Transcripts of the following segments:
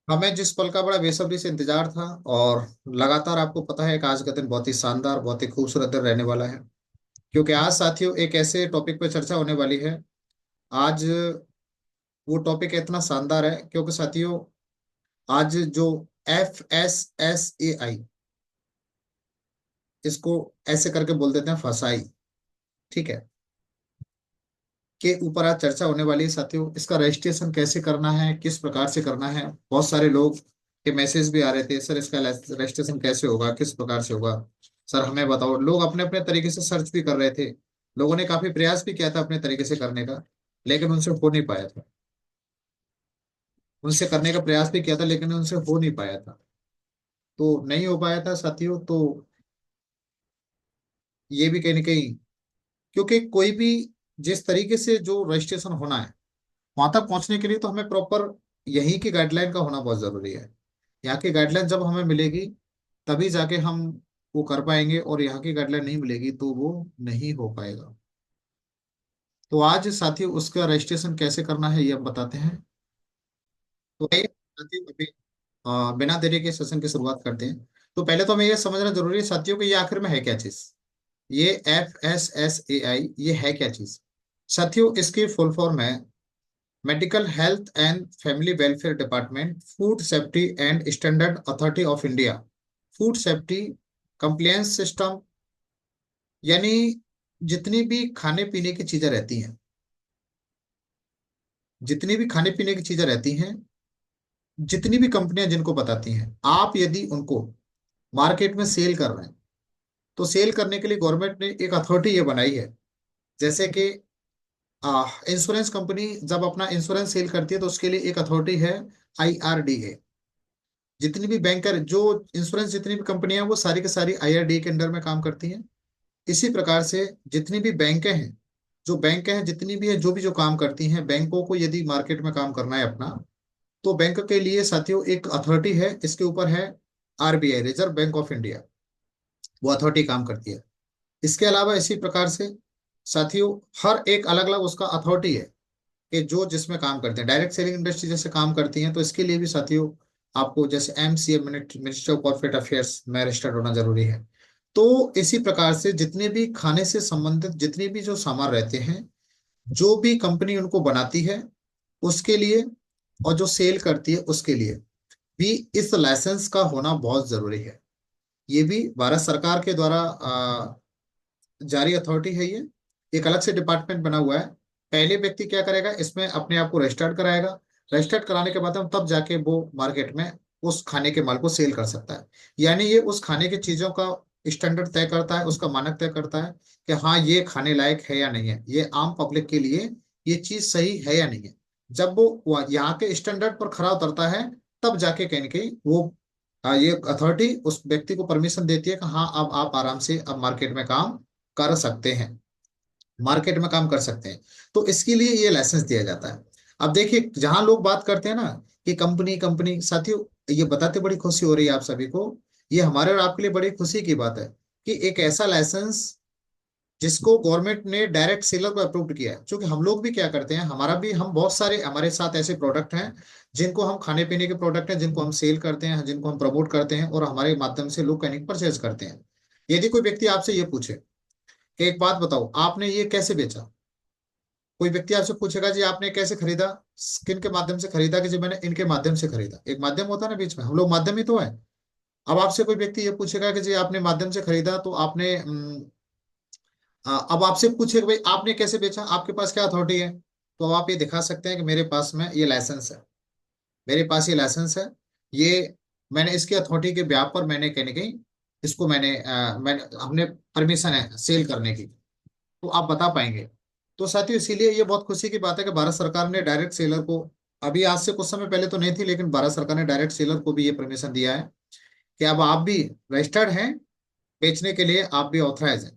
हमें जिस पल का बड़ा बेसब्री से इंतजार था, और लगातार आपको पता है कि आज का दिन बहुत ही शानदार, बहुत ही खूबसूरत दिन रहने वाला है। क्योंकि आज साथियों एक ऐसे टॉपिक पर चर्चा होने वाली है। आज वो टॉपिक इतना शानदार है क्योंकि साथियों आज जो FSSAI, इसको ऐसे करके बोल देते हैं फसाई, ठीक है, के ऊपर आज चर्चा होने वाली है साथियों। इसका रजिस्ट्रेशन कैसे करना है, किस प्रकार से करना है। बहुत सारे लोग के मैसेज भी आ रहे थे, सर इसका रजिस्ट्रेशन कैसे होगा, किस प्रकार से होगा, सर हमें बताओ। लोग अपने अपने तरीके से सर्च भी कर रहे थे। लोगों ने काफी प्रयास भी किया था अपने तरीके से करने का, लेकिन उनसे हो नहीं पाया था। उनसे करने का प्रयास भी किया था लेकिन उनसे हो नहीं पाया था। तो नहीं हो पाया था साथियों। तो ये भी कहीं ना कहीं, क्योंकि कोई भी जिस तरीके से जो रजिस्ट्रेशन होना है, वहां तक पहुंचने के लिए तो हमें प्रॉपर यहीं की गाइडलाइन का होना बहुत जरूरी है। यहाँ की गाइडलाइन जब हमें मिलेगी तभी जाके हम वो कर पाएंगे, और यहाँ की गाइडलाइन नहीं मिलेगी तो वो नहीं हो पाएगा। तो आज साथियों उसका रजिस्ट्रेशन कैसे करना है ये हम बताते हैं। तो आइए साथियों अभी बिना देरी के सेशन की शुरुआत करते हैं। तो पहले तो हमें ये समझना जरूरी है साथियों कि ये आखिर में है क्या चीज। ये FSSAI ये है क्या चीज। साथियों इसकी फुल फॉर्म है medical health and family welfare department, food safety and standard authority of India, food safety compliance system. यानी जितनी भी खाने पीने की चीजें रहती हैं, जितनी भी खाने पीने की चीजें रहती हैं, जितनी भी कंपनियां जिनको बताती हैं, आप यदि उनको मार्केट में सेल कर रहे हैं तो सेल करने के लिए गवर्नमेंट ने एक अथॉरिटी ये बनाई है। जैसे कि इंश्योरेंस कंपनी जब अपना इंश्योरेंस सेल करती है तो उसके लिए एक अथॉरिटी है, IRDA। जितनी भी बैंकर जो इंश्योरेंस जितनी भी कंपनियां हैं वो सारी की सारी IRDA के अंडर में काम करती हैं। इसी प्रकार से जितनी भी बैंकें हैं, जो बैंकें हैं जितनी भी है, जो भी जो काम करती हैं, बैंकों को यदि मार्केट में काम करना है अपना, तो बैंक के लिए साथियों एक अथॉरिटी है, इसके ऊपर है RBI, reserve bank of India. वो अथॉरिटी काम करती है। इसके अलावा इसी प्रकार से साथियों हर एक अलग अलग उसका अथॉरिटी है कि जो जिसमें काम करते हैं। डायरेक्ट सेलिंग इंडस्ट्री जैसे काम करती हैं तो इसके लिए भी साथियों आपको जैसे MCA, minister of corporate affairs में रजिस्टर्ड होना जरूरी है। तो इसी प्रकार से जितने भी खाने से संबंधित जितने भी जो सामान रहते हैं, जो भी कंपनी उनको बनाती है उसके लिए, और जो सेल करती है उसके लिए भी इस लाइसेंस का होना बहुत जरूरी है। ये भी भारत सरकार के द्वारा जारी अथॉरिटी है। ये एक अलग से डिपार्टमेंट बना हुआ है। पहले व्यक्ति क्या करेगा, इसमें अपने आप को रजिस्टर्ड कराएगा। रजिस्टर्ड कराने के बाद हम तब जाके वो मार्केट में उस खाने के माल को सेल कर सकता है। यानी ये उस खाने की चीजों का स्टैंडर्ड तय करता है, उसका मानक तय करता है कि हाँ ये खाने लायक है या नहीं है, ये आम पब्लिक के लिए ये चीज सही है या नहीं है। जब वो यहाँ के स्टैंडर्ड पर खरा उतरता है तब जाके कहीं ना कहीं वो ये अथॉरिटी उस व्यक्ति को परमिशन देती है कि हाँ अब आप आराम से अब मार्केट में काम कर सकते हैं, मार्केट में काम कर सकते हैं। तो इसके लिए ये लाइसेंस दिया जाता है। अब देखिए जहां लोग बात करते हैं ना कि कंपनी कंपनी, साथियों ये बताते बड़ी खुशी हो रही है आप सभी को। ये हमारे और आपके लिए बड़ी खुशी की बात है कि एक ऐसा लाइसेंस जिसको गवर्नमेंट ने डायरेक्ट सेलर को अप्रूव किया है। क्योंकि हम लोग भी क्या करते हैं, हमारा भी हम बहुत सारे हमारे साथ ऐसे प्रोडक्ट हैं जिनको हम खाने पीने के प्रोडक्ट हैं जिनको हम सेल करते हैं, जिनको हम प्रमोट करते हैं, और हमारे माध्यम से लोग कहीं परचेज करते हैं। यदि कोई व्यक्ति आपसे ये पूछे कि एक बात बताओ आपने ये कैसे बेचा, कोई व्यक्ति आपसे पूछेगा जी आपने कैसे खरीदा, किन के माध्यम से खरीदा, कि जी मैंने इनके माध्यम से खरीदा। एक माध्यम होता है ना बीच में, हम लोग माध्यम ही तो है। अब आपसे कोई व्यक्ति ये पूछेगा कि जी आपने माध्यम से खरीदा तो आपने अब आपसे पूछे कि भाई आपने कैसे बेचा, आपके पास क्या अथॉरिटी है। तो अब आप ये दिखा सकते हैं कि मेरे पास में ये लाइसेंस है, मेरे पास ये लाइसेंस है। ये मैंने इसके अथॉरिटी के ब्याह पर मैंने कहीं ना कहीं इसको मैंने हमने परमिशन है सेल करने की। तो आप बता पाएंगे। तो साथियों इसीलिए ये बहुत खुशी की बात है कि भारत सरकार ने डायरेक्ट सेलर को, अभी आज से कुछ समय पहले तो नहीं थी लेकिन भारत सरकार ने डायरेक्ट सेलर को भी ये परमिशन दिया है कि अब आप भी रजिस्टर्ड हैं, बेचने के लिए आप भी ऑथराइज हैं।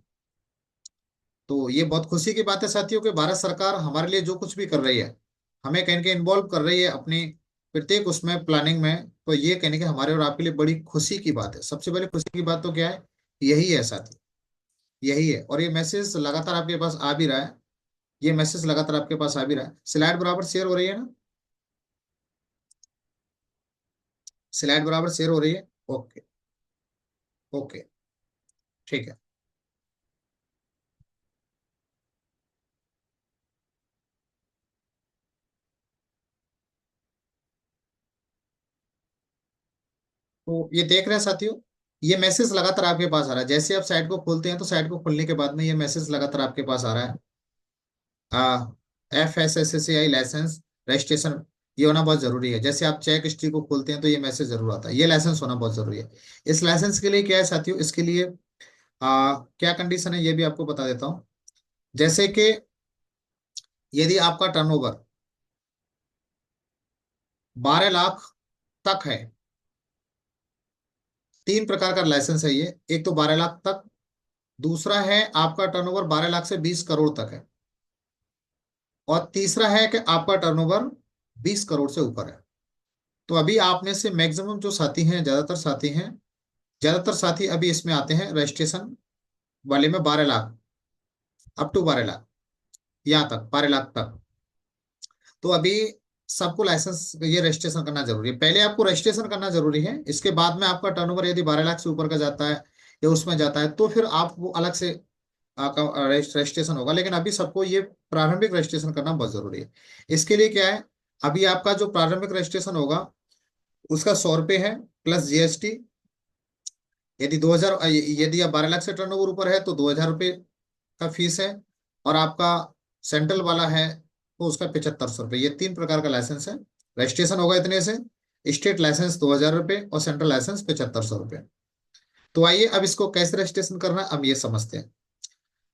तो ये बहुत खुशी की बात है साथियों कि भारत सरकार हमारे लिए जो कुछ भी कर रही है, हमें कहीं ना कहीं इन्वॉल्व कर रही है अपनी प्रत्येक उसमें प्लानिंग में। तो ये कहने के हमारे और आपके लिए बड़ी खुशी की बात है। सबसे पहले खुशी की बात तो क्या है, यही है साथी, यही है। और ये मैसेज लगातार आपके पास आ भी रहा है, ये मैसेज लगातार आपके पास आ भी रहा है। स्लाइड बराबर शेयर हो रही है ना। स्लाइड बराबर शेयर हो रही है? ओके। ओके। ठीक है। तो ये देख रहे हैं साथियों, ये मैसेज लगातार आपके पास आ रहा है। जैसे आप साइट को खोलते हैं तो साइट को खोलने के बाद में ये मैसेज लगातार आपके पास आ रहा है। FSSAI लाइसेंस रजिस्ट्रेशन, ये होना बहुत जरूरी है। जैसे आप चेक हिस्ट्री को खोलते हैं तो ये मैसेज जरूर आता है, ये लाइसेंस होना बहुत जरूरी है। इस लाइसेंस के लिए क्या है साथियों, इसके लिए क्या कंडीशन है ये भी आपको बता देता हूँ। जैसे कि यदि आपका टर्नओवर 12 लाख तक है, तीन प्रकार का लाइसेंस है ये। एक तो 12 लाख तक, दूसरा है आपका टर्नओवर 12 लाख से 20 करोड़ तक है, और तीसरा है कि आपका टर्नओवर 20 करोड़ से ऊपर है। तो अभी आप में से मैक्सिमम जो साथी हैं, ज्यादातर साथी अभी इसमें आते हैं रजिस्ट्रेशन वाले में 12 लाख, अप टू 12 लाख, यहाँ तक 12 लाख तक। तो अभी सबको लाइसेंस ये रजिस्ट्रेशन करना जरूरी है। पहले आपको रजिस्ट्रेशन करना जरूरी है, इसके बाद में आपका टर्नओवर यदि 12 लाख से ऊपर का जाता है या उसमें जाता है तो फिर आप वो अलग से रजिस्ट्रेशन होगा। लेकिन अभी सबको ये प्रारंभिक रजिस्ट्रेशन करना बहुत जरूरी है। इसके लिए क्या है, अभी आपका जो प्रारंभिक रजिस्ट्रेशन होगा उसका 100 रुपये है प्लस GST। यदि 2000, यदि आप 12 लाख से टर्नओवर ऊपर है तो 2000 रुपये का फीस है, और आपका सेंट्रल वाला है तो उसका 7500 रुपये। ये तीन प्रकार का लाइसेंस है। रजिस्ट्रेशन होगा इतने से, स्टेट लाइसेंस 2000 रुपये और सेंट्रल लाइसेंस 7500 रुपये। तो आइए अब इसको कैसे रजिस्ट्रेशन करना है अब ये समझते हैं।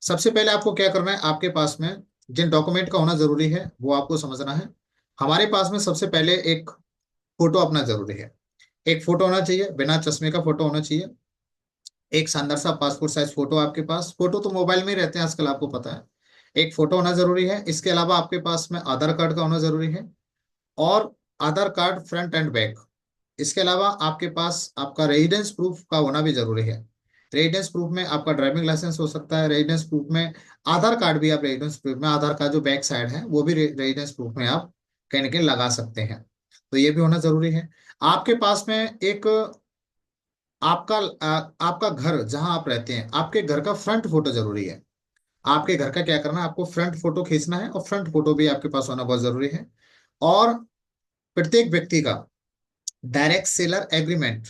सबसे पहले आपको क्या करना है, आपके पास में जिन डॉक्यूमेंट का होना जरूरी है वो आपको समझना है। हमारे पास में सबसे पहले एक फोटो अपना जरूरी है। एक फोटो होना चाहिए, बिना चश्मे का फोटो होना चाहिए। एक शानदार सा पासपोर्ट साइज फोटो आपके पास, फोटो तो मोबाइल में ही रहते हैं आजकल आपको पता है। एक फोटो होना जरूरी है। इसके अलावा आपके पास में आधार कार्ड का होना जरूरी है, और आधार कार्ड फ्रंट एंड बैक। इसके अलावा आपके पास आपका रेजिडेंस प्रूफ का होना भी जरूरी है। रेजिडेंस प्रूफ में आपका ड्राइविंग लाइसेंस हो सकता है, रेजिडेंस प्रूफ में आधार कार्ड भी, आप रेजिडेंस प्रूफ में आधार का जो बैक साइड है वो भी रेजिडेंस प्रूफ में आप कहीं ना कहीं लगा सकते हैं। तो ये भी होना जरूरी है। आपके पास में एक आपका आपका घर जहां आप रहते हैं, आपके घर का फ्रंट फोटो जरूरी है। आपके घर का क्या करना है, आपको फ्रंट फोटो खींचना है, और फ्रंट फोटो भी आपके पास होना बहुत जरूरी है। और प्रत्येक व्यक्ति का डायरेक्ट सेलर एग्रीमेंट,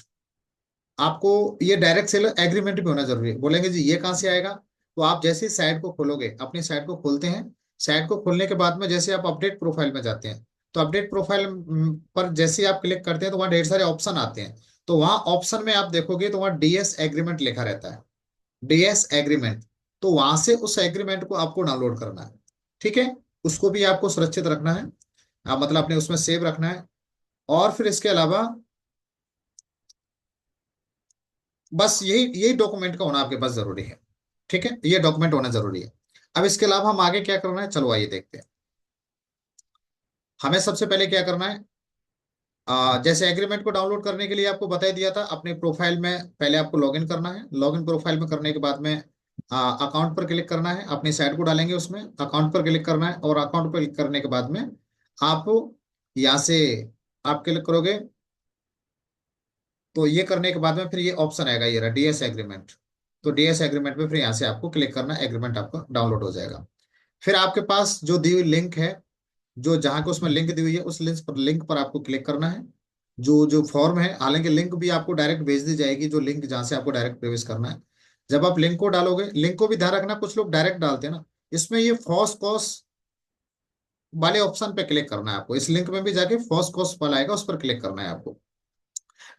आपको ये डायरेक्ट सेलर एग्रीमेंट भी होना जरूरी है। बोलेंगे जी ये कहाँ से आएगा, तो आप जैसे ही साइट को खोलोगे, अपनी साइट को खोलते हैं, साइट को खोलने के बाद में जैसे आप अपडेट प्रोफाइल में जाते हैं, तो अपडेट प्रोफाइल पर जैसे ही आप क्लिक करते हैं तो वहाँ ढेर सारे ऑप्शन आते हैं। तो वहाँ ऑप्शन में आप देखोगे तो वहाँ DS एग्रीमेंट लिखा रहता है, DS एग्रीमेंट। तो वहां से उस एग्रीमेंट को आपको डाउनलोड करना है। ठीक है, उसको भी आपको सुरक्षित रखना है, मतलब अपने उसमें सेव रखना है। और फिर इसके अलावा बस यही यही डॉक्यूमेंट का होना आपके पास जरूरी है। ठीक है, ये डॉक्यूमेंट होना जरूरी है। अब इसके अलावा हम आगे क्या करना है, चलो आइए देखते हैं। हमें सबसे पहले क्या करना है, जैसे एग्रीमेंट को डाउनलोड करने के लिए आपको बता ही दिया था, अपने प्रोफाइल में पहले आपको लॉगिन करना है। लॉगिन प्रोफाइल में करने के बाद में अकाउंट पर क्लिक करना है, अपनी साइट को डालेंगे उसमें, अकाउंट पर क्लिक करना है, और अकाउंट पर क्लिक करने के बाद में आप यहाँ से आप क्लिक करोगे तो ये करने के बाद में फिर ये ऑप्शन आएगा, ये रहा DS एग्रीमेंट। तो DS एग्रीमेंट में फिर यहाँ से आपको क्लिक करना है, एग्रीमेंट आपका डाउनलोड हो जाएगा। फिर आपके पास जो दी हुई लिंक है, जो जहाँ को उसमें लिंक दी हुई है, उस लिंक पर आपको क्लिक करना है। जो जो फॉर्म है, हालांकि लिंक भी आपको डायरेक्ट भेज दी जाएगी, जो लिंक जहाँ से आपको डायरेक्ट प्रवेश करना है। जब आप लिंक को डालोगे, लिंक को भी ध्यान रखना, कुछ लोग डायरेक्ट डालते हैं ना, इसमें ये फॉस कॉस वाले ऑप्शन पे क्लिक करना है आपको। इस लिंक में भी जाके फॉस कॉस वाला आएगा, उस पर क्लिक करना है आपको।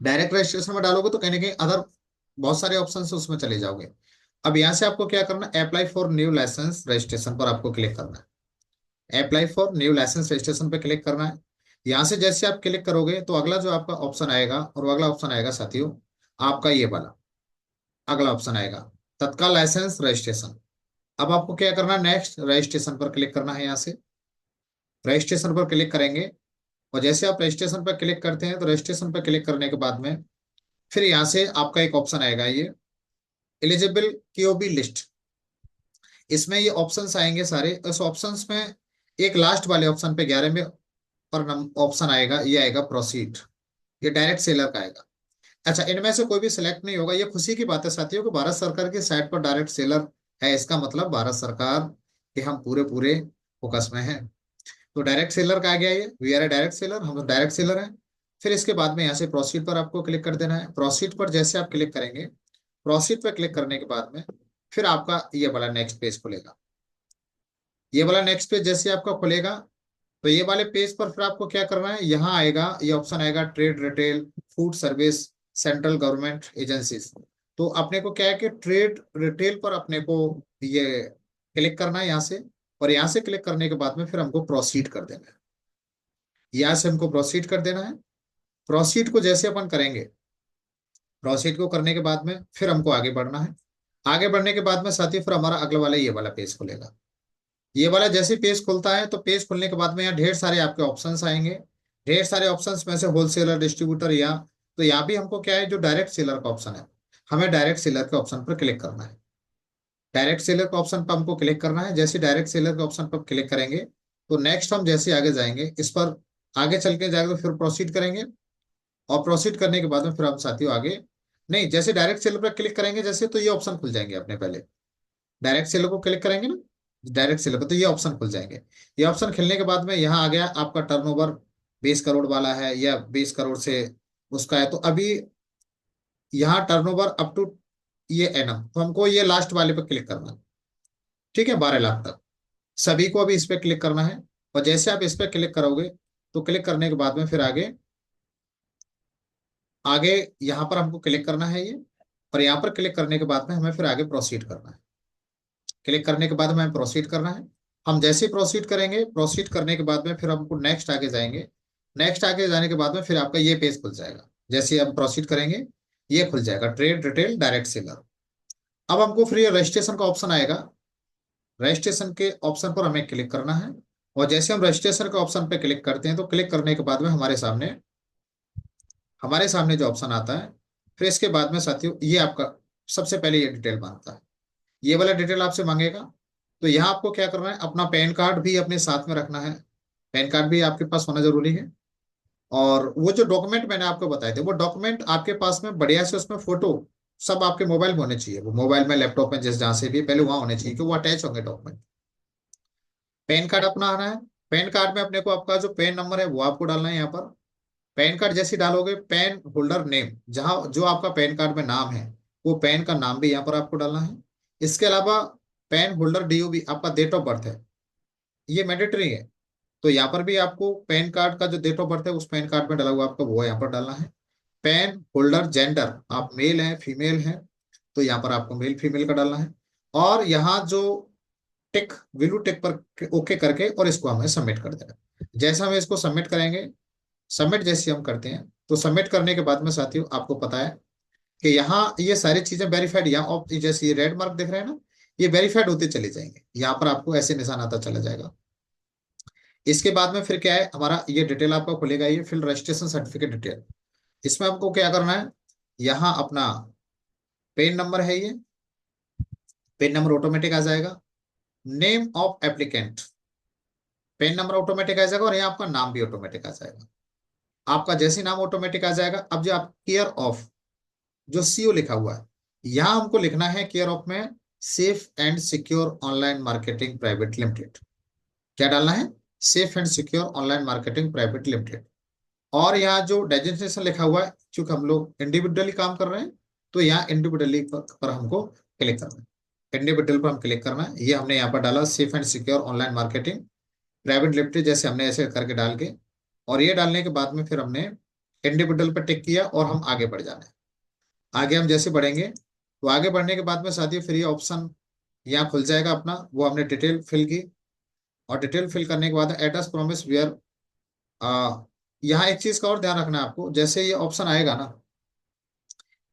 डायरेक्ट रजिस्ट्रेशन में डालोगे तो कहीं ना कहीं अदर बहुत सारे ऑप्शन से उसमें चले जाओगे। अब यहाँ से आपको क्या करना है, apply for new licence registration पर आपको क्लिक करना है। Apply for new licence registration पे क्लिक करना है। यहाँ से जैसे आप क्लिक करोगे तो अगला जो आपका ऑप्शन आएगा, और वो अगला ऑप्शन आएगा साथियों आपका ये वाला, अगला ऑप्शन आएगा तत्काल लाइसेंस रजिस्ट्रेशन। अब आपको क्या करना है, नेक्स्ट रजिस्ट्रेशन पर क्लिक करना है। यहाँ से रजिस्ट्रेशन पर क्लिक करेंगे, और जैसे आप रजिस्ट्रेशन पर क्लिक करते हैं तो रजिस्ट्रेशन पर क्लिक करने के बाद में फिर यहाँ से आपका एक ऑप्शन आएगा, ये एलिजिबल KOB लिस्ट। इसमें ये ऑप्शंस आएंगे सारे। इस ऑप्शंस में एक लास्ट वाले ऑप्शन पे 11 में पर ऑप्शन आएगा, ये आएगा प्रोसीड। ये डायरेक्ट सेलर का आएगा। अच्छा, इनमें से कोई भी सिलेक्ट नहीं होगा। ये खुशी की बात है साथियों कि भारत सरकार की साइट पर डायरेक्ट सेलर है, इसका मतलब भारत सरकार के हम पूरे पूरे फोकस में हैं। तो डायरेक्ट सेलर का आ गया, ये we are a direct seller, हम डायरेक्ट सेलर हैं। फिर इसके बाद में यहाँ से प्रोसीड पर आपको क्लिक कर देना है। प्रोसीड पर जैसे आप क्लिक करेंगे, प्रोसीड पर क्लिक करने के बाद में फिर आपका ये वाला नेक्स्ट पेज खुलेगा। ये वाला नेक्स्ट पेज जैसे आपका खुलेगा, तो ये वाले पेज पर फिर आपको क्या करना है, यहाँ आएगा ये ऑप्शन आएगा trade retail food service central government agencies. तो अपने को क्या है कि ट्रेड रिटेल पर अपने को ये क्लिक करना है यहाँ से। और यहाँ से क्लिक करने के बाद में फिर हमको प्रोसीड कर देना है। यहाँ से हमको प्रोसीड कर देना है। प्रोसीड को जैसे अपन करेंगे, प्रोसीड को करने के बाद में फिर हमको आगे बढ़ना है। आगे बढ़ने के बाद में साथियों फिर हमारा अगला वाला ये वाला पेज खुलेगा। ये वाला जैसे पेज खुलता है, तो पेज खुलने के बाद में यहाँ ढेर सारे आपके ऑप्शंस आएंगे। ढेर सारे ऑप्शंस में से होलसेलर डिस्ट्रीब्यूटर या, तो यहाँ भी हमको क्या है, जो डायरेक्ट सेलर का ऑप्शन है, हमें डायरेक्ट सेलर के ऑप्शन पर क्लिक करना है। डायरेक्ट सेलर के ऑप्शन पर हमको क्लिक करना है। जैसे डायरेक्ट सेलर के ऑप्शन पर क्लिक करेंगे, तो नेक्स्ट हम जैसे आगे जाएंगे, इस पर आगे चल के जाएंगे तो फिर प्रोसीड करेंगे। और प्रोसीड करने के बाद में फिर हम साथियों आगे, नहीं, जैसे डायरेक्ट सेलर पर क्लिक करेंगे जैसे, तो ये ऑप्शन खुल जाएंगे अपने पहले। डायरेक्ट सेलर को क्लिक करेंगे ना, डायरेक्ट सेलर पर, तो ये ऑप्शन खुल जाएंगे। ये ऑप्शन खुलने के बाद में यहाँ आ गया आपका टर्नओवर 20 करोड़ वाला है या 20 करोड़ से उसका है, तो अभी यहाँ टर्नओवर अप टू ये एनम, तो हमको ये लास्ट वाले पे क्लिक करना है। ठीक है, 12 लाख तक सभी को अभी इस पे क्लिक करना है। और जैसे आप इस पे क्लिक करोगे, तो क्लिक करने के बाद में फिर आगे आगे यहाँ पर हमको क्लिक करना है ये। और यहाँ पर क्लिक करने के बाद में हमें फिर आगे प्रोसीड करना है। क्लिक करने के बाद हमें प्रोसीड करना है। हम जैसे ही प्रोसीड करेंगे, प्रोसीड करने के बाद में फिर हमको नेक्स्ट आगे जाएंगे। नेक्स्ट आगे जाने के बाद में फिर आपका ये पेज खुल जाएगा। जैसे ही हम प्रोसीड करेंगे, ये खुल जाएगा ट्रेड रिटेल डायरेक्ट सेलर। अब हमको फिर ये रजिस्ट्रेशन का ऑप्शन आएगा। रजिस्ट्रेशन के ऑप्शन पर हमें क्लिक करना है। और जैसे हम रजिस्ट्रेशन के ऑप्शन पे क्लिक करते हैं, तो क्लिक करने के बाद में हमारे सामने जो ऑप्शन आता है, फिर इसके बाद में साथियों ये आपका सबसे पहले ये डिटेल मांगता है। ये वाला डिटेल आपसे मांगेगा। तो यहाँ आपको क्या करना है, अपना पैन कार्ड भी अपने साथ में रखना है। पैन कार्ड भी आपके पास होना जरूरी है। और वो जो डॉक्यूमेंट मैंने आपको बताए थे, वो डॉक्यूमेंट आपके पास में बढ़िया से उसमें फोटो सब आपके मोबाइल में होने चाहिए। वो मोबाइल में, लैपटॉप में, जिस जहां से भी पहले वहां होने चाहिए कि वो अटैच होंगे डॉक्यूमेंट। पैन कार्ड अपना आना है। पैन कार्ड में अपने को आपका जो पैन नंबर है वो आपको डालना है यहाँ पर। पैन कार्ड जैसे डालोगे, पैन होल्डर नेम, जहां जो आपका पैन कार्ड में नाम है, वो पैन का नाम भी यहाँ पर आपको डालना है। इसके अलावा पैन होल्डर डीओबी, आपका डेट ऑफ बर्थ है, ये मैंडेटरी है। तो यहाँ पर भी आपको पैन कार्ड का जो डेट ऑफ बर्थ है उस पैन कार्ड में डाला हुआ आपका वो यहाँ पर डालना है। पैन होल्डर जेंडर, आप मेल हैं फीमेल हैं, तो यहाँ पर आपको मेल फीमेल का डालना है। और यहाँ जो टिक, ब्लू टिक पर ओके करके और इसको हमें सबमिट कर देना है। जैसे हम इसको सबमिट करेंगे, सबमिट जैसे हम करते हैं, तो सबमिट करने के बाद में साथियों आपको पता है कि यहाँ ये सारी चीजें वेरीफाइड, यहाँ जैसे ये रेड मार्क दिख रहे हैं ना, ये वेरीफाइड होते चले जाएंगे। यहाँ पर आपको ऐसे निशान आता चला जाएगा। इसके बाद में फिर क्या है, हमारा ये डिटेल आपका खुलेगा, ये फिर रजिस्ट्रेशन सर्टिफिकेट डिटेल। इसमें हमको क्या करना है, यहाँ अपना पेन नंबर है, ये पेन नंबर ऑटोमेटिक आ जाएगा। Name of applicant, PAN number automatic आ जाएगा और यहाँ आपका नाम भी ऑटोमेटिक आ जाएगा। आपका जैसे नाम ऑटोमेटिक आ जाएगा, अब जो आप केयर ऑफ, जो सीओ लिखा हुआ है, यहां हमको लिखना है केयर ऑफ में safe and secure online marketing private limited. क्या डालना है, safe and secure online marketing private limited. और यहाँ जो डेजिग्नेशन लिखा हुआ है, चूंकि हम लोग इंडिविजुअली काम कर रहे हैं, तो यहाँ इंडिविजुअली पर हमको क्लिक करना है। इंडिविजुअल पर हम क्लिक करना है। ये हमने यहाँ पर डाला safe and secure online marketing private limited, जैसे हमने ऐसे करके डाल के, और ये डालने के बाद में फिर हमने इंडिविजुअल पर टिक किया और हम आगे बढ़ जाना है। आगे हम जैसे बढ़ेंगे, तो आगे बढ़ने के बाद में साथियों फिर ये ऑप्शन यहाँ खुल जाएगा अपना, वो हमने डिटेल फिल की। और डिटेल फिल करने के बाद एड्रेस प्रॉमिस वेयर, यहाँ एक चीज का और ध्यान रखना है आपको, जैसे ये ऑप्शन आएगा ना,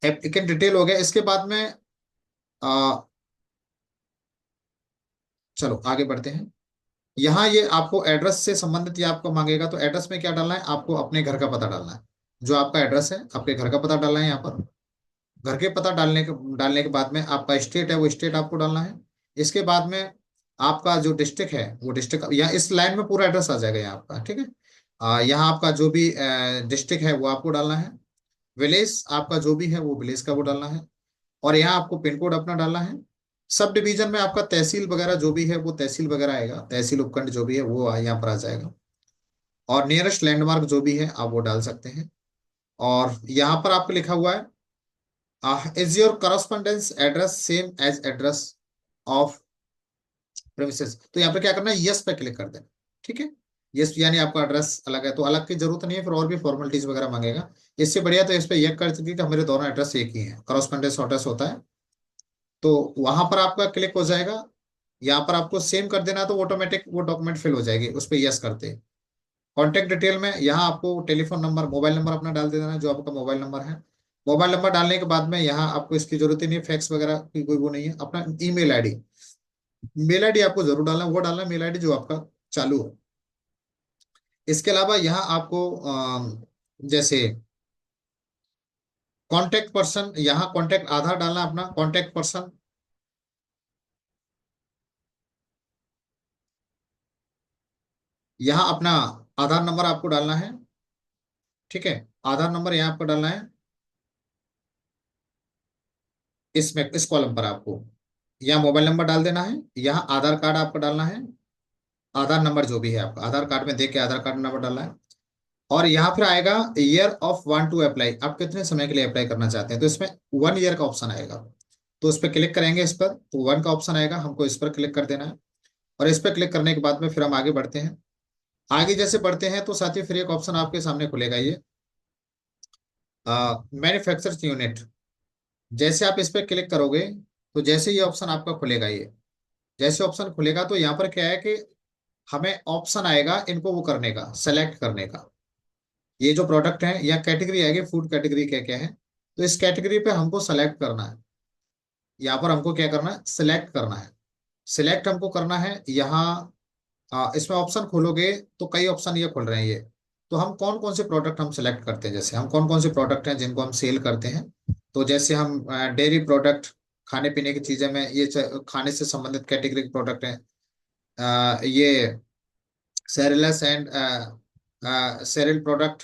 एप्लीकेंट डिटेल हो गया, इसके बाद में आ, चलो आगे बढ़ते हैं। यहाँ ये आपको एड्रेस से संबंधित ये आपको मांगेगा, तो एड्रेस में क्या डालना है, आपको अपने घर का पता डालना है। जो आपका एड्रेस है, आपके घर का पता डालना है यहाँ पर। घर के पता डालने के बाद में आपका स्टेट है, वो स्टेट आपको डालना है। इसके बाद में आपका जो डिस्ट्रिक्ट है, वो डिस्ट्रिक्ट, यहाँ इस लाइन में पूरा एड्रेस आ जाएगा यहाँ आपका, ठीक है। यहाँ आपका जो भी डिस्ट्रिक्ट है वो आपको डालना है। विलेज आपका जो भी है वो विलेज का वो डालना है। और यहाँ आपको पिन कोड अपना डालना है। सब डिवीजन में आपका तहसील वगैरह जो भी है वो तहसील वगैरह आएगा, तहसील उपखंड जो भी है वो यहाँ पर आ जाएगा। और नियरेस्ट लैंडमार्क जो भी है आप वो डाल सकते हैं। और यहाँ पर आपको लिखा हुआ है is your correspondence address same as address of premises, तो यहाँ पे क्या करना है, यस पे क्लिक कर देना। ठीक है, यस यानी आपका एड्रेस अलग है तो अलग की जरूरत नहीं है, फिर और भी फॉर्मेलिटीज वगैरह मांगेगा। इससे बढ़िया तो इस पे यह कर सकती है कि हमारे दोनों एड्रेस एक ही है, करस्पॉन्डेंस एड्रेस होता है। तो वहां पर आपका क्लिक हो जाएगा। यहाँ पर आपको सेम कर देना तो ऑटोमेटिक वो डॉक्यूमेंट फिल हो जाएगी, उस पर यस करते हैं। कॉन्टैक्ट डिटेल में यहाँ आपको टेलीफोन नंबर मोबाइल नंबर अपना डाल देना है, जो आपका मोबाइल नंबर है। मोबाइल नंबर डालने के बाद में यहाँ आपको इसकी जरूरत ही नहीं है, फैक्स वगैरह की कोई वो नहीं है। अपना ईमेल आईडी, मेल आईडी आपको जरूर डालना है, वो डालना है मेल आईडी जो आपका चालू हो। इसके अलावा यहाँ आपको जैसे कॉन्टैक्ट पर्सन, यहाँ कॉन्टैक्ट आधार डालना है अपना कॉन्टैक्ट पर्सन। यहाँ अपना आधार नंबर आपको डालना है। ठीक है, आधार नंबर यहाँ आपको डालना है, इसमें इस कॉलम पर आपको यहाँ मोबाइल नंबर डाल देना है, यहाँ आधार कार्ड आपको डालना है। आधार नंबर जो भी है आपका आधार कार्ड में देख के आधार कार्ड नंबर डालना है। और यहाँ फिर आएगा year of want to apply, आप कितने समय के लिए अप्लाई करना चाहते हैं, तो इसमें 1 ईयर का ऑप्शन आएगा। तो उस पर क्लिक करेंगे, इस पर तो 1 का ऑप्शन आएगा, हमको इस पर क्लिक कर देना है। और इस पर क्लिक करने के बाद में फिर हम आगे बढ़ते हैं। आगे जैसे बढ़ते हैं तो साथ ही फिर एक ऑप्शन आपके सामने खुलेगा, ये मैन्युफैक्चर यूनिट। जैसे आप इस पर क्लिक करोगे तो जैसे ये ऑप्शन आपका खुलेगा, ये जैसे ऑप्शन खुलेगा तो यहाँ पर क्या है कि हमें ऑप्शन आएगा इनको वो करने का, सेलेक्ट करने का। ये जो प्रोडक्ट है या कैटेगरी आएगी, फूड कैटेगरी क्या क्या है, तो इस कैटेगरी पे हमको सेलेक्ट करना है। यहाँ पर हमको क्या करना है, सिलेक्ट करना है। सिलेक्ट हमको करना है यहाँ। इसमें ऑप्शन खोलोगे तो कई ऑप्शन ये खुल रहे हैं ये। तो हम कौन कौन से प्रोडक्ट हम सेलेक्ट करते हैं, जैसे हम कौन कौन से प्रोडक्ट हैं जिनको हम सेल करते हैं। तो जैसे हम डेयरी प्रोडक्ट, खाने पीने की चीजें में ये खाने से संबंधित कैटेगरी के प्रोडक्ट हैं। ये सेरेलस एंड सेरेल प्रोडक्ट,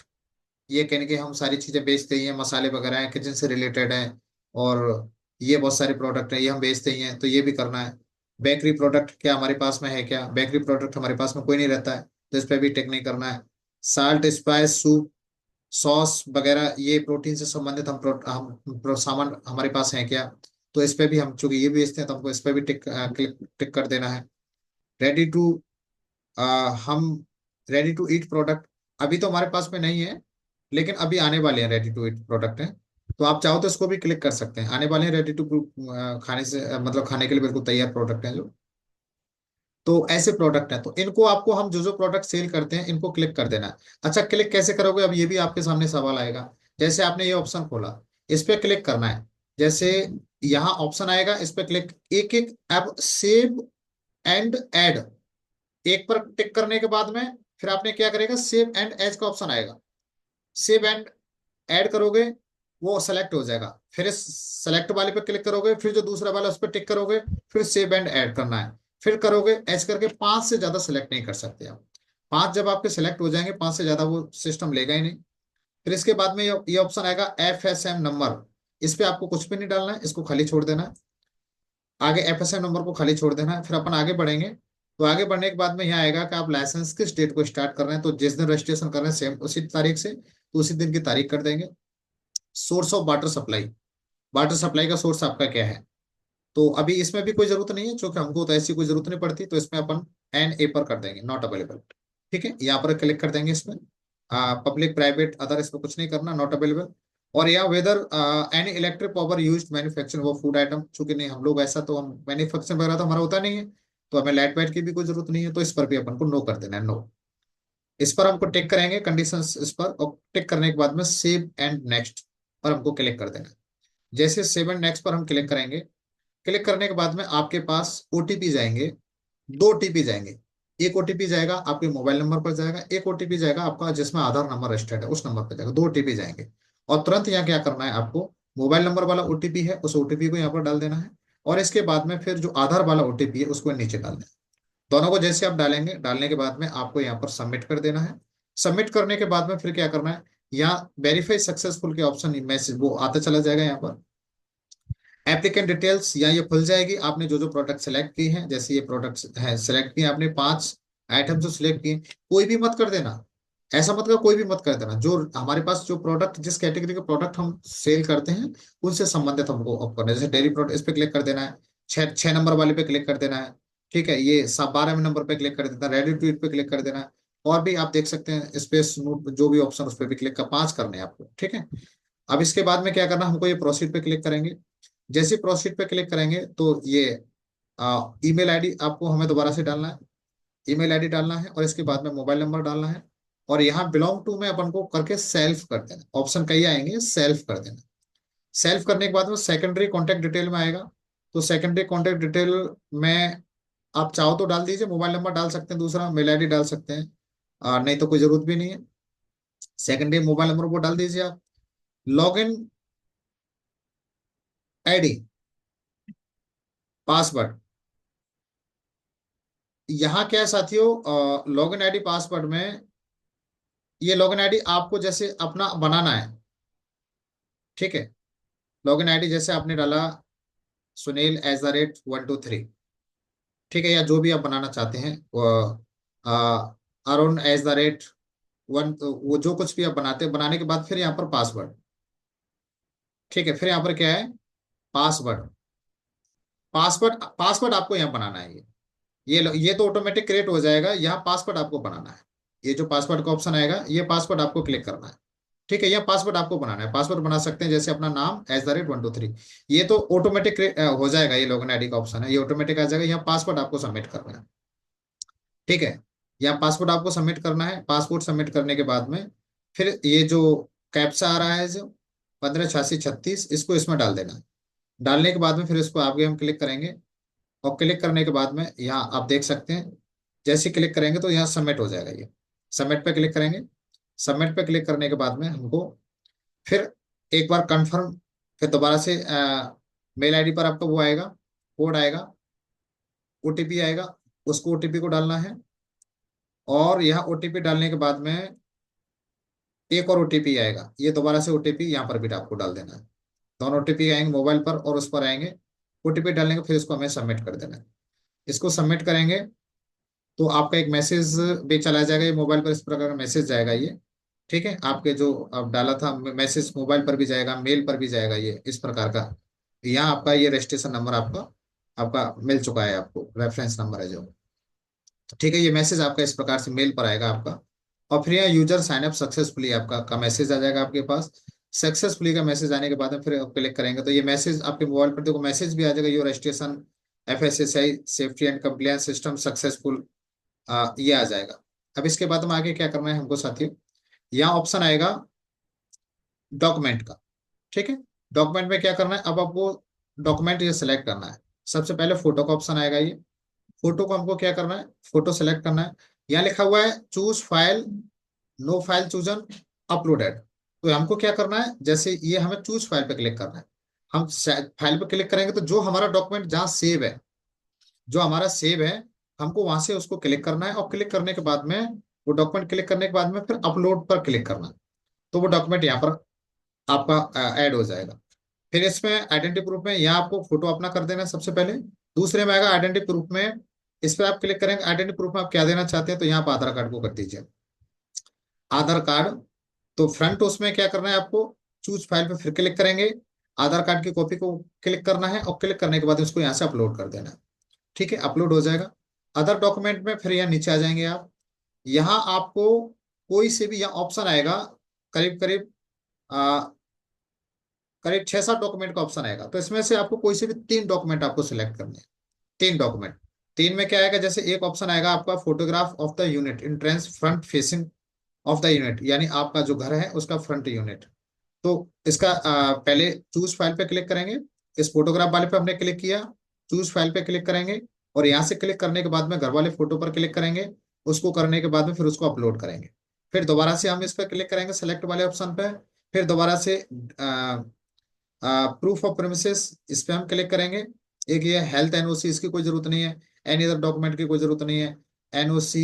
ये कहने के हम सारी चीजें बेचते ही हैं, मसाले वगैरह हैं किचन से रिलेटेड हैं। और ये बहुत सारे प्रोडक्ट हैं ये हम बेचते ही हैं, तो ये भी करना है। बेकरी प्रोडक्ट क्या हमारे पास में है, क्या बेकरी प्रोडक्ट हमारे पास में कोई नहीं रहता है, तो इस पर भी टिक नहीं करना है। साल्ट स्पाइस सूप सॉस वगैरह ये प्रोटीन से संबंधित सामान हमारे पास है क्या, तो इस पे भी हम चूंकि ये भी बेचते हैं तो हमको इस पे भी टिक कर देना है। रेडी टू हम रेडी टू ईट प्रोडक्ट अभी तो हमारे पास में नहीं है, लेकिन अभी आने वाले हैं रेडी टू ईट प्रोडक्ट हैं। तो आप चाहो तो इसको भी क्लिक कर सकते हैं, आने वाले हैं रेडी टू खाने से मतलब खाने के लिए बिल्कुल तैयार प्रोडक्ट हैं जो। तो ऐसे प्रोडक्ट हैं, तो इनको आपको हम जो जो प्रोडक्ट सेल करते हैं इनको क्लिक कर देना है। अच्छा, क्लिक कैसे करोगे, अब ये भी आपके सामने सवाल आएगा। जैसे आपने ये ऑप्शन खोला, इस पे क्लिक करना है। जैसे यहाँ ऑप्शन आएगा, इस पे क्लिक, एक एक अब सेव एंड ऐड, एक पर टिक करने के बाद में फिर आपने क्या करेगा, सेव एंड एज का ऑप्शन आएगा। सेव एंड ऐड करोगे, वो सेलेक्ट हो जाएगा। फिर इस सेलेक्ट वाले पे क्लिक करोगे, फिर जो दूसरा वाला उस पर टिक करोगे, फिर सेव एंड ऐड करना है। फिर करोगे ऐसे करके 5 से ज्यादा सेलेक्ट नहीं कर सकते आप। 5 जब आपके सेलेक्ट हो जाएंगे, 5 से ज्यादा वो सिस्टम लेगा ही नहीं। फिर इसके बाद में ये ऑप्शन आएगा FSM नंबर, इस पे आपको कुछ भी नहीं डालना है, इसको खाली छोड़ देना है। आगे FSM नंबर को खाली छोड़ देना है, फिर अपन आगे बढ़ेंगे। तो आगे बढ़ने के बाद में यहाँ आएगा कि आप लाइसेंस किस डेट को स्टार्ट कर रहे हैं, तो जिस दिन रजिस्ट्रेशन कर रहे हैं सेम उसी तारीख से, तो उसी दिन की तारीख कर देंगे। Source of water supply, water supply का सोर्स आपका क्या है, तो अभी इसमें भी कोई जरूरत नहीं है, क्योंकि हमको तो ऐसी कोई जरूरत नहीं पड़ती, तो इसमें अपन NA पर कर देंगे, नॉट अवेलेबल। ठीक है, यहाँ पर क्लिक कर देंगे इसमें। पब्लिक प्राइवेट अदर इसमें कुछ नहीं करना, नॉट अवेलेबल। और यहाँ whether any electric power use manufacturing वो फूड आइटम, चूंकि नहीं हम लोग ऐसा तो हम मैन्युफैक्चरिंग वगैरह तो हमारा होता नहीं है, तो हमें लाइट वाइट की भी कोई जरूरत नहीं है, तो इस पर भी अपन को नो कर देना है, नो। इस पर हमको टिक करेंगे कंडीशंस इस पर, और टिक करने के बाद में सेव एंड नेक्स्ट पर हमको क्लिक कर देना है। जैसे सेव एंड नेक्स्ट पर हम क्लिक करेंगे, क्लिक करने के बाद में आपके पास ओटीपी जाएंगे, 2 OTP जाएंगे। एक ओटीपी जाएगा आपके मोबाइल नंबर पर जाएगा, एक ओटीपी जाएगा आपका जिसमें आधार नंबर रजिस्टर्ड है उस नंबर पर जाएगा, 2 OTP जाएंगे। और तुरंत यहाँ क्या करना है आपको, मोबाइल नंबर वाला ओटीपी है उस ओटीपी को यहाँ पर डाल देना है। और इसके बाद में फिर जो आधार वाला ओटीपी है उसको नीचे डालना है। दोनों को जैसे आप डालेंगे, डालने के बाद में आपको यहाँ पर सबमिट कर देना है। सबमिट करने के बाद में फिर क्या करना है, यहाँ वेरीफाई सक्सेसफुल के ऑप्शन मैसेज वो आता चला जाएगा। यहाँ पर एप्लीकेंट डिटेल्स यहाँ ये खुल जाएगी, आपने जो जो प्रोडक्ट सेलेक्ट किए हैं, जैसे ये प्रोडक्ट है सेलेक्ट किए आपने 5 आइटम जो सिलेक्ट किए, कोई भी मत कर देना। ऐसा मत कर, कोई भी मत कर देना। जो हमारे पास जो प्रोडक्ट, जिस कैटेगरी के प्रोडक्ट हम सेल करते हैं उनसे संबंधित हमको ऑफ करना है। जैसे डेयरी प्रोडक्ट, इस पे क्लिक कर देना है, 6 नंबर वाले पे क्लिक कर देना है। ठीक है, ये सब 12 नंबर पे क्लिक कर देना है, रेडी टू ईट पे क्लिक कर देना है। और भी आप देख सकते हैं स्पेस नोट जो भी ऑप्शन, उस पर भी क्लिक कर 5 करने हैं आपको। ठीक है, अब इसके बाद में क्या करना, हमको ये प्रोसीड पे क्लिक करेंगे। जैसे प्रोसीड पे क्लिक करेंगे तो ये ईमेल आईडी आपको हमें दोबारा से डालना है, ईमेल आईडी डालना है, और इसके बाद में मोबाइल नंबर डालना है। और यहाँ बिलोंग टू में अपन को करके सेल्फ कर देना, ऑप्शन कई आएंगे, सेल्फ कर देना। सेल्फ करने के बाद में सेकेंडरी कॉन्टैक्ट डिटेल में आएगा। तो सेकेंडरी कॉन्टैक्ट डिटेल में आप चाहो तो डाल दीजिए, मोबाइल नंबर डाल सकते हैं, दूसरा मेल आईडी डाल सकते हैं, नहीं तो कोई जरूरत भी नहीं है। सेकेंडरी मोबाइल नंबर वो डाल दीजिए आप। लॉग इन आईडी, पासवर्ड, यहाँ क्या है साथियों, लॉगिन आईडी पासवर्ड में, ये लॉगिन आईडी आपको जैसे अपना बनाना है। ठीक है, लॉगिन आईडी जैसे आपने डाला Sunil@123, ठीक है, या जो भी आप बनाना चाहते हैं वो Arun@1, वो जो कुछ भी आप बनाते हैं, बनाने के बाद फिर यहाँ पर पासवर्ड। ठीक है, फिर यहाँ पर क्या है, पासवर्ड। पासवर्ड पासवर्ड आपको यहाँ बनाना है। ये तो ऑटोमेटिक क्रिएट हो जाएगा, यहाँ पासवर्ड आपको बनाना है। ये जो पासवर्ड का ऑप्शन आएगा, ये पासवर्ड आपको क्लिक करना है। ठीक है, यह पासवर्ड आपको बनाना है। पासवर्ड बना सकते हैं जैसे अपना नाम @123। ये तो ऑटोमेटिक हो जाएगा, ये लॉगिन आईडी का ऑप्शन है, ये ऑटोमेटिक आ जाएगा। यहाँ पासवर्ड आपको सबमिट करना है। ठीक है, यहाँ पासवर्ड आपको सबमिट करना है। पासवर्ड सबमिट करने के बाद में फिर ये जो कैप्चा आ रहा है, जो 158636, इसको इसमें डाल देना है। डालने के बाद में फिर इसको आगे हम क्लिक करेंगे, और क्लिक करने के बाद में यहाँ आप देख सकते हैं, जैसे क्लिक करेंगे तो यहाँ सबमिट हो जाएगा। ये सबमिट पे क्लिक करेंगे। सबमिट पे क्लिक करने के बाद में हमको फिर एक बार कंफर्म, फिर दोबारा से मेल आईडी पर आपका वो आएगा, कोड आएगा, ओटीपी आएगा, उसको ओटीपी को डालना है। और यहाँ ओटीपी डालने के बाद में एक और ओटीपी आएगा, ये दोबारा से ओटीपी यहाँ पर भी आपको डाल देना है। दोनों ओटीपी आएंगे मोबाइल पर और उस पर आएंगे। ओटीपी डालने के फिर इसको हमें सबमिट कर देना है। इसको सबमिट करेंगे तो आपका एक मैसेज भी चला जाएगा, ये मोबाइल पर इस प्रकार का मैसेज जाएगा ये। ठीक है, आपके जो आप डाला था मैसेज मोबाइल पर भी जाएगा, मेल पर भी जाएगा, ये इस प्रकार का। यहाँ आपका ये रजिस्ट्रेशन नंबर आपका आपका मिल चुका है, आपको रेफरेंस नंबर है जो। तो ठीक है, ये मैसेज आपका इस प्रकार से मेल पर आएगा आपका। और फिर यहाँ यूजर साइन अप सक्सेसफुली आपका का मैसेज आ जाएगा आपके पास। सक्सेसफुली का मैसेज आने के बाद में फिर आप क्लिक करेंगे तो ये मैसेज आपके मोबाइल पर देखो, मैसेज भी आ जाएगा, your registration FSSAI safety and compliance system successful, ये आ जाएगा। अब इसके बाद में आगे क्या करना है हमको साथियों, यहाँ ऑप्शन आएगा डॉक्यूमेंट का। ठीक है, डॉक्यूमेंट में क्या करना है, अब आपको डॉक्यूमेंट ये सिलेक्ट करना है। सबसे पहले फोटो का ऑप्शन आएगा, ये फोटो को हमको क्या करना है, फोटो सेलेक्ट करना है। यहाँ लिखा हुआ है choose file, no file chosen, uploaded. तो हमको क्या करना है, जैसे ये हमें चूज फाइल पे क्लिक करना है। हम फाइल पे क्लिक करेंगे तो जो हमारा डॉक्यूमेंट जहाँ सेव है, जो हमारा सेव है, हमको वहां से उसको क्लिक करना है। और क्लिक करने के बाद में वो डॉक्यूमेंट क्लिक करने के बाद में फिर अपलोड पर क्लिक करना है। तो वो डॉक्यूमेंट यहाँ पर आपका ऐड हो जाएगा। फिर इसमें आइडेंटिटी प्रूफ में यहाँ आपको फोटो अपना कर देना है सबसे पहले। दूसरे में आएगा आइडेंटिटी प्रूफ में, इस पर आप क्लिक करेंगे। आइडेंटिटी प्रूफ में आप क्या देना चाहते हैं, तो यहाँ पर आधार कार्ड को कर दीजिए, आधार कार्ड। तो फ्रंट उसमें क्या करना है आपको, चूज फाइल पे फिर क्लिक करेंगे, आधार कार्ड की कॉपी को क्लिक करना है, और क्लिक करने के बाद उसको यहाँ से अपलोड कर देना है। ठीक है, अपलोड हो जाएगा। अदर डॉक्यूमेंट में फिर यहाँ नीचे आ जाएंगे आप। यहाँ आपको कोई से भी यहाँ ऑप्शन आएगा, करीब करीब करीब 6-7 डॉक्यूमेंट का ऑप्शन आएगा। तो इसमें से आपको कोई से भी 3 डॉक्यूमेंट आपको सिलेक्ट करने हैं। 3 डॉक्यूमेंट, 3 में क्या आएगा, जैसे एक ऑप्शन आएगा आपका photograph of the unit entrance front facing of the unit, यानी आपका जो घर है उसका फ्रंट यूनिट। तो इसका पहले चूज फाइल पे क्लिक करेंगे। इस फोटोग्राफ वाले पे हमने क्लिक किया, चूज फाइल पे क्लिक करेंगे, और यहाँ से क्लिक करने के बाद में घर वाले फोटो पर क्लिक करेंगे। उसको करने के बाद में फिर उसको अपलोड करेंगे। फिर दोबारा से हम इस पर क्लिक करेंगे सेलेक्ट वाले ऑप्शन पे। फिर दोबारा से प्रूफ ऑफ प्रेमिसेस, इस पे हम क्लिक करेंगे। एक ये हेल्थ NOC, इसकी कोई जरूरत नहीं है। एनी अदर डॉक्यूमेंट की कोई जरूरत नहीं है। NOC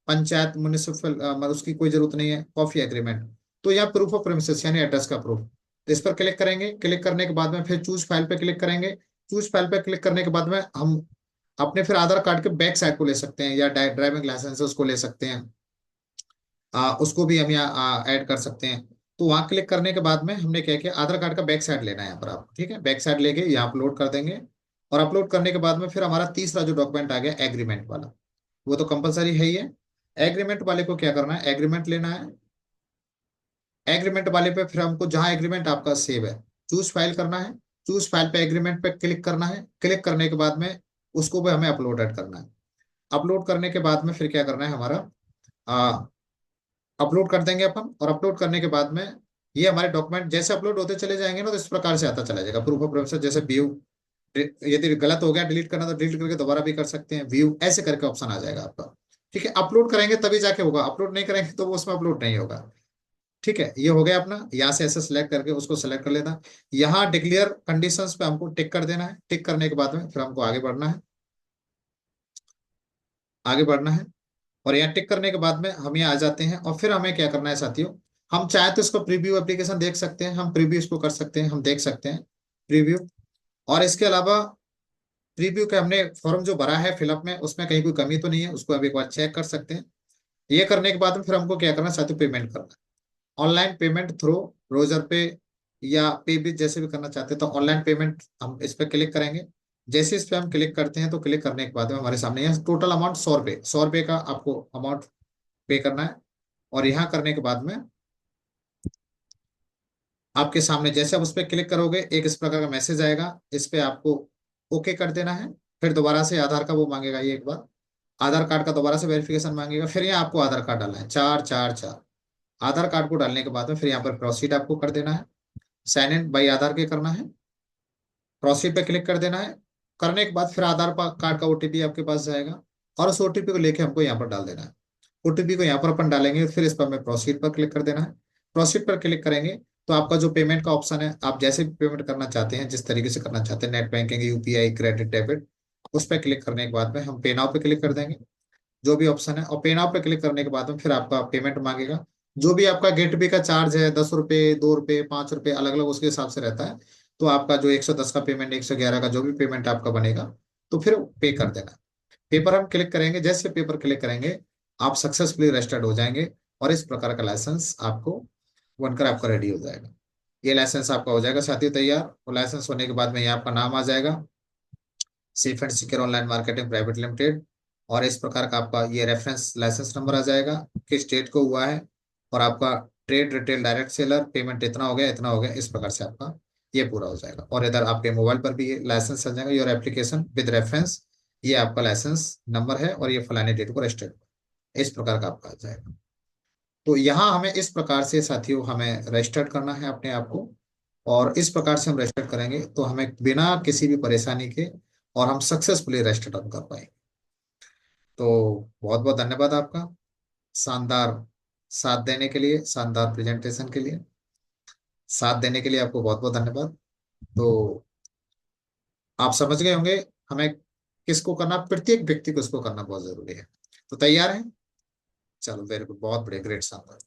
पंचायत म्यूनिसिपल उसकी कोई जरूरत नहीं है, कॉफी एग्रीमेंट। तो यहाँ प्रूफ ऑफ प्रेमिसेस यानी एड्रेस का प्रूफ, तो इस पर क्लिक करेंगे। क्लिक करने के बाद में फिर चूज फाइल पे क्लिक करेंगे। चूज फाइल पे क्लिक करने के बाद में हम अपने फिर आधार कार्ड के बैक साइड को ले सकते हैं, या ड्राइविंग लाइसेंस है उसको ले सकते हैं, उसको भी हम यहाँ ऐड कर सकते हैं। तो वहां क्लिक करने के बाद में हमने क्या किया, आधार कार्ड का बैक साइड लेना है यहाँ पर आप, ठीक है। बैक साइड लेके यहाँ अपलोड कर देंगे। और अपलोड करने के बाद में फिर हमारा तीसरा जो डॉक्यूमेंट आ गया एग्रीमेंट वाला, वो तो कंपलसरी है ही है। एग्रीमेंट वाले को क्या करना है, एग्रीमेंट लेना है। एग्रीमेंट वाले पे फिर हमको जहां एग्रीमेंट आपका सेव है, चूज फाइल करना है। चूज फाइल पे एग्रीमेंट पे क्लिक करना है। क्लिक करने के बाद में उसको भी हमें अपलोडेड करना है। अपलोड करने के बाद में फिर क्या करना है हमारा, अपलोड कर देंगे अपन। और अपलोड करने के बाद में ये हमारे डॉक्यूमेंट जैसे अपलोड होते चले जाएंगे ना, तो इस प्रकार से आता चला जाएगा प्रूफ ऑफ प्रेमिसेस। जैसे व्यू, यदि गलत हो गया डिलीट करना तो डिलीट करके दोबारा भी कर सकते हैं, व्यू ऐसे करके ऑप्शन आ जाएगा आपका। ठीक है, अपलोड करेंगे तभी जाके होगा, अपलोड नहीं करेंगे तो वो उसमें अपलोड नहीं होगा। ठीक है, ये हो गया अपना। यहाँ से ऐसे सेलेक्ट करके उसको सेलेक्ट कर लेना। यहाँ डिक्लेयर कंडीशंस पे हमको टिक कर देना है। टिक करने के बाद में फिर हमको आगे बढ़ना है, आगे बढ़ना है। और यहाँ टिक करने के बाद में हम यहाँ आ जाते हैं। और फिर हमें क्या करना है साथियों, हम चाहे तो इसको प्रीव्यू एप्लीकेशन देख सकते हैं, हम प्रीव्यू इसको कर सकते हैं, हम देख सकते हैं प्रीव्यू। और इसके अलावा प्रीव्यू के हमने फॉर्म जो भरा है फिलअप में, उसमें कहीं कोई कमी तो नहीं है, उसको अभी एक बार चेक कर सकते हैं। ये करने के बाद में फिर हमको क्या करना है साथियों, पेमेंट करना है। ऑनलाइन पेमेंट थ्रू रोजर पे या पे भी जैसे भी करना चाहते हैं, तो ऑनलाइन पेमेंट हम इस पर क्लिक करेंगे। जैसे इस पे हम क्लिक करते हैं तो क्लिक करने के बाद में हमारे सामने यहाँ टोटल अमाउंट 100 रुपये, 100 रुपये का आपको अमाउंट पे करना है। और यहाँ करने के बाद में आपके सामने जैसे आप उस पर क्लिक करोगे एक इस प्रकार का मैसेज आएगा, इस पे आपको ओके कर देना है। फिर दोबारा से आधार का वो मांगेगा, ये एक बार आधार कार्ड का दोबारा से वेरिफिकेशन मांगेगा। फिर यहाँ आपको आधार कार्ड डालना है, 444। आधार कार्ड को डालने के बाद में फिर यहाँ पर प्रोसीड आपको कर देना है, साइन इन बाई आधार के करना है। प्रोसीड पे क्लिक कर देना है। करने के बाद फिर कार्ड का ओटीपी आपके पास जाएगा, और उस ओटीपी को लेके हमको यहाँ पर डाल देना है। ओटीपी को यहाँ पर अपन डालेंगे, फिर इस पर हमें प्रोसीड पर क्लिक कर देना है। प्रोसीड पर क्लिक करेंगे तो आपका जो पेमेंट का ऑप्शन है, आप जैसे भी पेमेंट करना चाहते हैं, जिस तरीके से करना चाहते हैं, net banking, UPI, credit, debit, उस पर क्लिक करने के बाद में हम पे नाउ पे क्लिक कर देंगे, जो भी ऑप्शन है। और पे नाउ पे क्लिक करने के बाद में फिर आपका पेमेंट मांगेगा। जो भी आपका गेट वे का चार्ज है, 10 रुपये, 2 रुपये, 5 रुपये, अलग अलग उसके हिसाब से रहता है। तो आपका जो 110 का पेमेंट, 111 का जो भी पेमेंट आपका बनेगा, तो फिर पे कर देना। पेपर हम क्लिक करेंगे, जैसे पेपर क्लिक करेंगे आप सक्सेसफुली रजिस्टर्ड हो जाएंगे। और इस प्रकार का लाइसेंस आपको बनकर आपका रेडी हो जाएगा। ये लाइसेंस आपका हो जाएगा साथियों तैयार। और लाइसेंस होने के बाद में ये आपका नाम आ जाएगा, safe and secure online marketing private limited. और इस प्रकार का आपका ये रेफरेंस लाइसेंस नंबर आ जाएगा, किस स्टेट को हुआ है, और आपका trade, retail, direct seller, payment इतना हो गया, इतना हो गया, इस प्रकार से आपका ये पूरा हो जाएगा। और इधर आपके मोबाइल पर भी ये लाइसेंस चल जाएगा, योर एप्लीकेशन विद रेफरेंस, ये आपका लाइसेंस नंबर है और ये फलाने डेट को रजिस्टर्ड, इस प्रकार का आपका आ जाएगा। तो यहाँ हमें इस प्रकार से साथियों हमें रजिस्टर्ड करना है अपने आप को। और इस प्रकार से हम रजिस्टर करेंगे तो हमें बिना किसी भी परेशानी के और हम सक्सेसफुली रजिस्टर कर पाएंगे। तो बहुत बहुत धन्यवाद आपका, शानदार साथ देने के लिए, शानदार प्रेजेंटेशन के लिए, साथ देने के लिए आपको बहुत बहुत धन्यवाद। तो आप समझ गए होंगे हमें किसको करना, प्रत्येक व्यक्ति को इसको करना बहुत जरूरी है। तो तैयार है, चलो वेरी गुड, बहुत बढ़िया, ग्रेट, शानदार।